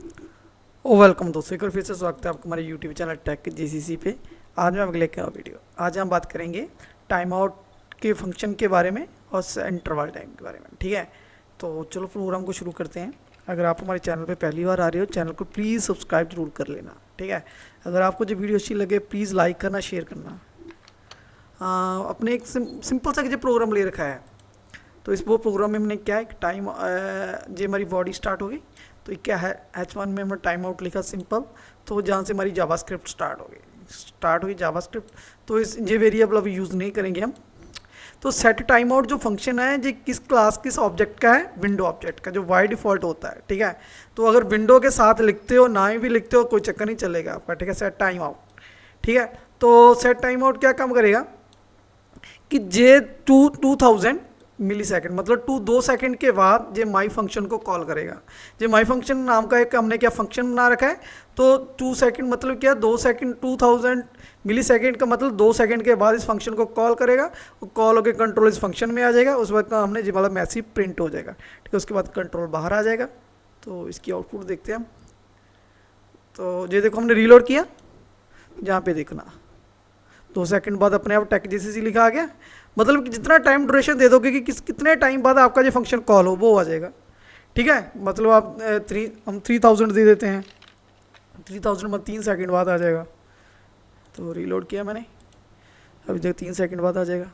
Welcome दोस्तों, एक बार फिर से स्वागत है आपका हमारे यूट्यूब चैनल टेक जीसीसी पे। आज मैं आपको लेकर आया वीडियो। आज हम बात करेंगे टाइम आउट के फंक्शन के बारे में और इंटरवल टाइम के बारे में। ठीक है, तो चलो प्रोग्राम को शुरू करते हैं। अगर आप हमारे चैनल पे पहली बार आ रहे हो, चैनल को प्लीज़ सब्सक्राइब जरूर कर लेना। ठीक है, अगर आपको जो वीडियो अच्छी लगे प्लीज़ लाइक करना, शेयर करना। अपने एक सिंपल सा जो प्रोग्राम ले रखा है, तो इस वो प्रोग्राम में हमने क्या है, टाइम जो हमारी बॉडी स्टार्ट होगी, तो क्या है H1 में हमने टाइम आउट लिखा सिंपल। तो जहाँ से हमारी जावास्क्रिप्ट स्टार्ट हुई जावास्क्रिप्ट, तो इस ये वेरिएबल अभी यूज़ नहीं करेंगे हम। तो सेट टाइम आउट जो फंक्शन है जो किस क्लास किस ऑब्जेक्ट का है, विंडो ऑब्जेक्ट का, जो बाय डिफ़ॉल्ट होता है। ठीक है, तो अगर विंडो के साथ लिखते हो ना ही भी लिखते हो कोई चक्कर नहीं चलेगा आपका। ठीक है, सेट टाइम आउट। ठीक है, तो सेट टाइम आउट क्या काम करेगा कि जे 2000 मिली सेकेंड मतलब 2 सेकेंड के बाद ये माई फंक्शन को कॉल करेगा। ये माई फंक्शन नाम का एक हमने क्या फंक्शन बना रखा है। तो 2 सेकेंड मतलब क्या, 2 सेकेंड 2000 मिली सेकेंड का मतलब 2 सेकेंड के बाद इस फंक्शन को कॉल करेगा। वो कॉल होकर कंट्रोल इस फंक्शन में आ जाएगा। उस वक्त हमने ये वाला मैसेज प्रिंट हो जाएगा। ठीक है, उसके बाद कंट्रोल बाहर आ जाएगा। तो इसकी आउटपुट देखते हैं हम। तो ये देखो हमने रीलोड किया, जहाँ पे देखना 2 सेकंड बाद अपने आप टेक जीसीसी लिखा आ गया। मतलब कि जितना टाइम ड्यूरेशन दे दोगे कि कितने टाइम बाद आपका जो फंक्शन कॉल हो वो आ जाएगा। ठीक है, मतलब आप हम 3000 दे देते हैं, 3000 में 3 सेकंड बाद आ जाएगा। तो रीलोड किया मैंने, अभी तक 3 सेकंड बाद आ जाएगा।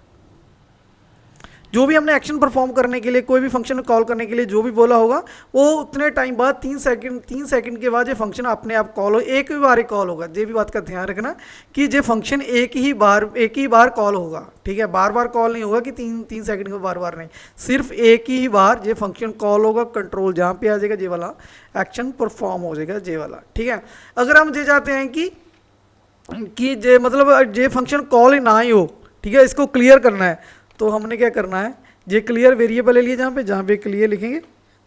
जो भी हमने एक्शन परफॉर्म करने के लिए, कोई भी फंक्शन कॉल करने के लिए जो भी बोला होगा, वो उतने टाइम बाद 3 सेकंड के बाद ये फंक्शन अपने आप कॉल हो। एक ही बार कॉल होगा। ये भी बात का ध्यान रखना कि ये फंक्शन एक ही बार कॉल होगा। ठीक है, बार बार कॉल नहीं होगा कि 3 सेकंड को बार बार नहीं, सिर्फ एक ही बार ये फंक्शन कॉल होगा। कंट्रोल जहाँ पे आ जाएगा, ये वाला एक्शन परफॉर्म हो जाएगा, ये वाला। ठीक है, अगर हम ये चाहते हैं कि जे मतलब ये फंक्शन कॉल ही ना ही हो, ठीक है, इसको क्लियर करना है, तो हमने क्या करना है, ये क्लियर वेरिएबल ले लिए, जहाँ पे क्लियर लिखेंगे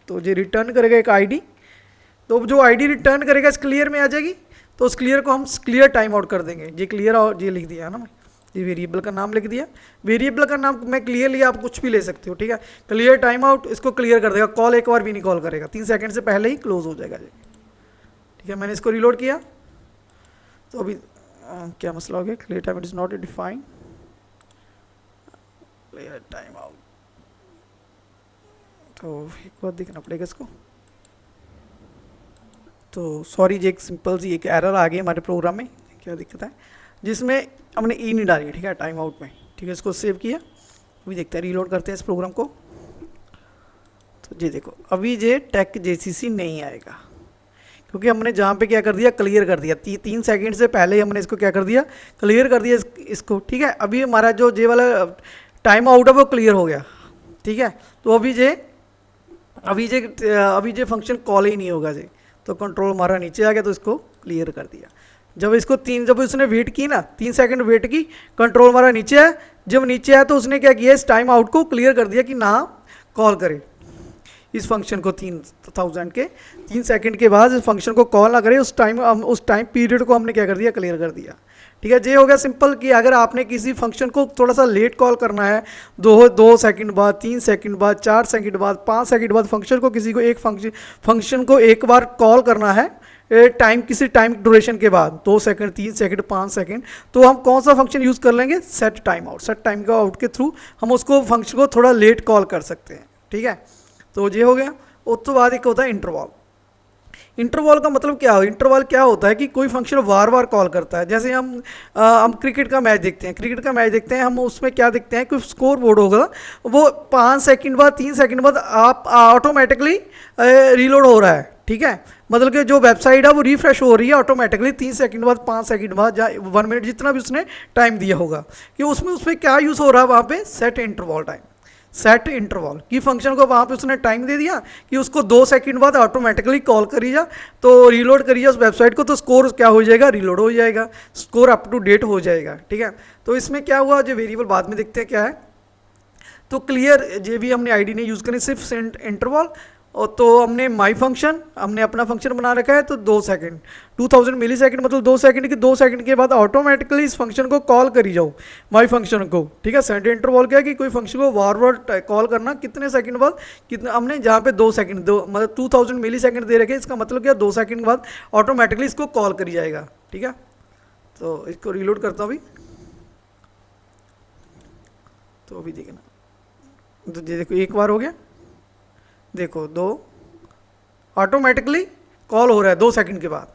तो ये रिटर्न करेगा एक आईडी। तो जो आईडी रिटर्न करेगा इस क्लियर में आ जाएगी। तो उस क्लियर को हम क्लियर टाइम आउट कर देंगे। ये क्लियर और ये लिख दिया है ना, मैं ये वेरिएबल का नाम लिख दिया। वेरिएबल का नाम मैं क्लियर लिया, आप कुछ भी ले सकते हो। ठीक है, क्लियर टाइम आउट, इसको क्लियर कर देगा। कॉल एक बार भी नहीं कॉल करेगा, 3 सेकंड से पहले ही क्लोज हो जाएगा ये। ठीक है, मैंने इसको रिलोड किया। तो अभी क्या मसला हो गया, clear time is not defined, clear time out. तो एक बार देखना पड़ेगा इसको। तो सॉरी जी, एक सिंपल सी एक एरर आ गई हमारे प्रोग्राम में। क्या दिक्कत है, जिसमें हमने ई नहीं डाली। ठीक है, टाइम आउट में। ठीक है, इसको सेव किया। अभी देखते हैं, रीलोड करते हैं इस प्रोग्राम को। तो ये देखो, अभी ये टेक जेसीसी नहीं आएगा, क्योंकि हमने जहाँ पे क्या कर दिया, क्लियर कर दिया। 3 सेकंड से पहले ही हमने इसको क्या कर दिया, क्लियर कर दिया इसको। ठीक है, अभी हमारा जो ये वाला टाइम आउट है वो क्लियर हो गया। ठीक है, तो अभी जे फंक्शन कॉल ही नहीं होगा जी। तो कंट्रोल हमारा नीचे आ गया, तो इसको क्लियर कर दिया। जब उसने वेट की ना, 3 सेकंड वेट की, कंट्रोल हमारा नीचे है। जब नीचे है तो उसने क्या किया, इस टाइम आउट को क्लियर कर दिया कि ना कॉल करे इस फंक्शन को। 3 सेकंड के बाद इस फंक्शन को कॉल ना करे, उस टाइम पीरियड को हमने क्या कर दिया, क्लियर कर दिया। ठीक है, ये हो गया सिंपल कि अगर आपने किसी फंक्शन को थोड़ा सा लेट कॉल करना है, 2 सेकंड बाद, 3 सेकंड बाद, 4 सेकंड बाद, 5 सेकंड बाद फंक्शन को फंक्शन को एक बार कॉल करना है किसी टाइम ड्यूरेशन के बाद, 2 सेकंड, 3 सेकंड, 5 सेकंड, तो हम कौन सा फंक्शन यूज़ कर लेंगे, set time out. Set time का आउट के थ्रू हम उसको फंक्शन को थोड़ा लेट कॉल कर सकते हैं। ठीक है, तो ये हो गया। उस तो बाद एक होता है इंटरवल। इंटरवल का मतलब क्या हो, इंटरवल क्या होता है कि कोई फंक्शन बार बार कॉल करता है। जैसे हम क्रिकेट का मैच देखते हैं, हम उसमें क्या देखते हैं, कोई स्कोर बोर्ड होगा, वो 5 सेकंड बाद, 3 सेकंड बाद आप ऑटोमेटिकली रीलोड हो रहा है। ठीक है, मतलब कि जो वेबसाइट है वो रिफ्रेश हो रही है ऑटोमेटिकली 3 सेकंड बाद, 5 सेकंड बाद, या 1 मिनट, जितना भी उसने टाइम दिया होगा। कि उसमें क्या यूज़ हो रहा है वहाँ पे, set interval time. Set interval की फंक्शन को वहाँ पे उसने टाइम दे दिया कि उसको 2 सेकंड बाद ऑटोमेटिकली कॉल करिए, तो रीलोड करिए उस वेबसाइट को, तो स्कोर क्या हो जाएगा, रीलोड हो जाएगा, स्कोर अप टू डेट हो जाएगा। ठीक है, तो इसमें क्या हुआ, जो वेरिएबल बाद में देखते हैं क्या है। तो क्लियर, ये भी हमने आईडी नहीं यूज़ करी, सिर्फ इंटरवल। और तो हमने माई फंक्शन, हमने अपना फंक्शन बना रखा है तो 2 सेकंड, 2000 मिली सेकंड मतलब 2 सेकंड के 2 सेकंड के बाद ऑटोमेटिकली इस फंक्शन को कॉल करी जाओ, माई फंक्शन को, ठीक है। सेट इंटरवल क्या है कि कोई फंक्शन को बार बार कॉल करना कितने सेकंड बाद, कितना हमने जहाँ पे 2 सेकंड, दो मतलब 2000 मिली सेकंड दे रखे, इसका मतलब क्या 2 सेकंड बाद ऑटोमेटिकली इसको कॉल करी जाएगा, ठीक है। तो इसको रीलोड करता हूँ अभी, तो अभी देखना, तो ये देखो एक बार हो गया, देखो 2 ऑटोमेटिकली कॉल हो रहा है 2 सेकंड के बाद,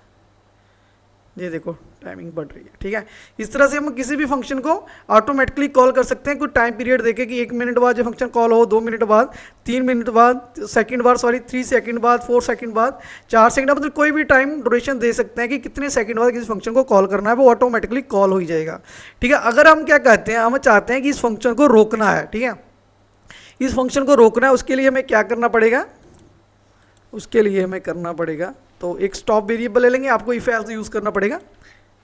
ये देखो टाइमिंग बढ़ रही है, ठीक है। इस तरह से हम किसी भी फंक्शन को ऑटोमेटिकली कॉल कर सकते हैं, कुछ टाइम पीरियड देके कि 1 मिनट बाद जो फंक्शन कॉल हो, 2 मिनट बाद, 3 मिनट बाद, सेकंड बाद, सॉरी 3 सेकंड बाद, 4 सेकंड बाद, 4 सेकंड बाद, मतलब कोई भी टाइम ड्यूरेशन दे सकते हैं कि कितने सेकंड बाद किसी फंक्शन को कॉल करना है, वो ऑटोमेटिकली कॉल हो ही जाएगा, ठीक है। अगर हम क्या कहते हैं, हम चाहते हैं कि इस फंक्शन को रोकना है, ठीक है, इस फंक्शन को रोकना है, उसके लिए हमें क्या करना पड़ेगा, उसके लिए हमें करना पड़ेगा तो एक स्टॉप वेरिएबल ले लेंगे, आपको इफ एल्स यूज करना पड़ेगा।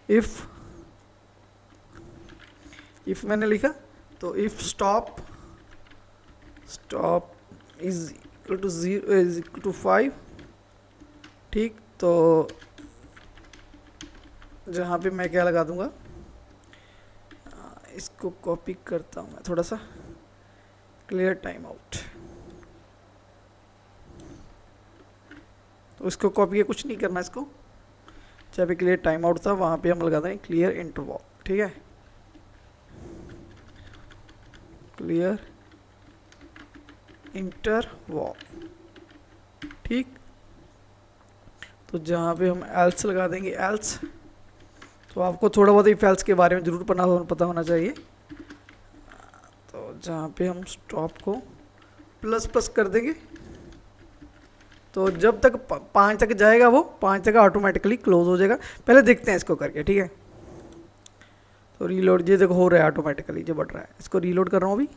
इफ मैंने लिखा तो if stop is equal to 0 is equal to 5, ठीक। तो जहाँ पे मैं क्या लगा दूंगा, इसको कॉपी करता हूँ मैं थोड़ा सा, क्लियर टाइम आउट, तो इसको कॉपी है, कुछ नहीं करना इसको, जहाँ पे क्लियर टाइम आउट था वहाँ पे हम लगा दें क्लियर इंटरवल, ठीक है, क्लियर इंटरवल, ठीक। तो जहाँ पे हम एल्स लगा देंगे एल्स, तो आपको थोड़ा बहुत इफ एल्स के बारे में ज़रूर पता होना चाहिए। तो जहाँ पे हम स्टॉप को प्लस कर देंगे, तो जब तक 5 तक जाएगा वो 5 तक ऑटोमेटिकली क्लोज हो जाएगा। पहले देखते हैं इसको करके, ठीक है। तो रीलोड, ये देखो हो रहा है ऑटोमेटिकली, जो बढ़ रहा है, इसको रीलोड कर रहा हूँ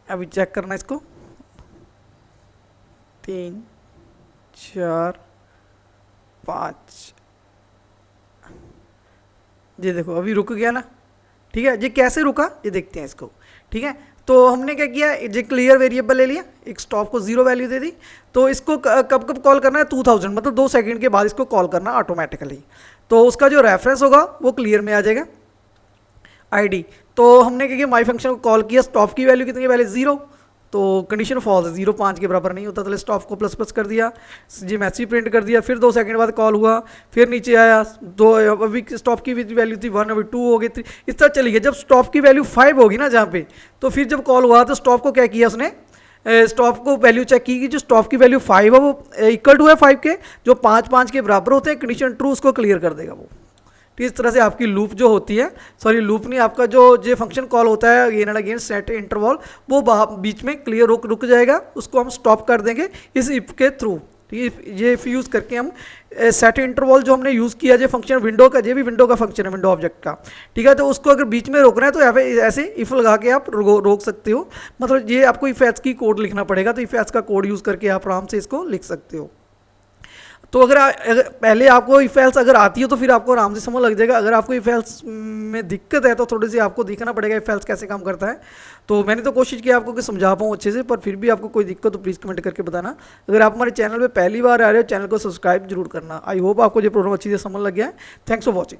अभी चेक करना इसको, 3 4 5, ये देखो अभी रुक गया ना, ठीक है। ये कैसे रुका ये देखते हैं इसको, ठीक है। तो हमने क्या किया, ये क्लियर वेरिएबल ले लिया, एक स्टॉप को 0 वैल्यू दे दी, तो इसको कब कब कॉल करना है, 2000 मतलब 2 सेकंड के बाद इसको कॉल करना ऑटोमेटिकली। तो उसका जो रेफरेंस होगा वो क्लियर में आ जाएगा, आईडी। तो हमने क्या किया, माई फंक्शन को कॉल किया, स्टॉप की वैल्यू कितनी है, पहले 0, तो कंडीशन फॉल्स है, 0 5 के बराबर नहीं होता, तो स्टॉप को प्लस कर दिया, जी मैसेज प्रिंट कर दिया, फिर 2 सेकंड बाद कॉल हुआ, फिर नीचे आया 2, अभी स्टॉप की वैल्यू थी 1, अभी 2 हो गई 3, इस तरह चली गई। जब स्टॉप की वैल्यू 5 होगी ना जहाँ पे, तो फिर जब कॉल हुआ तो स्टॉप को क्या किया उसने, स्टॉप को वैल्यू चेक की कि जो स्टॉप की वैल्यू 5 है वो इक्वल टू है 5 के, जो 5 के बराबर होते हैं, कंडीशन ट्रू, उसको क्लियर कर देगा वो। तो इस तरह से आपकी लूप जो होती है, सॉरी लूप नहीं, आपका जो फंक्शन कॉल होता है again and again set interval, वो बीच में क्लियर रुक जाएगा, उसको हम स्टॉप कर देंगे इस इफ के थ्रू, ठीक है। ये इफ यूज़ करके हम सेट इंटरवल जो हमने यूज़ किया, जो फंक्शन विंडो का, ये भी विंडो का फंक्शन है, विंडो ऑब्जेक्ट का, ठीक है। तो उसको अगर बीच में रोकना है तो यहाँ पे ऐसे इफ लगा के आप रोक सकते हो, मतलब ये आपको इफ एल्स की कोड लिखना पड़ेगा, तो इफ एल्स का कोड यूज़ करके आप आराम से इसको लिख सकते हो। तो अगर पहले आपको इफ एल्स अगर आती है तो फिर आपको आराम से समझ लग जाएगा, अगर आपको इफ एल्स में दिक्कत है तो थोड़ी सी आपको देखना पड़ेगा इफ एल्स कैसे काम करता है। तो मैंने तो कोशिश की आपको कि समझा पाऊँ अच्छे से, पर फिर भी आपको कोई दिक्कत तो प्लीज़ कमेंट करके बताना। अगर आप हमारे चैनल पे पहली बार आ रहे हो, चैनल को सब्सक्राइब जरूर करना। आई होप आपको ये प्रोग्राम अच्छी से समझ लग गया है। Thanks for watching.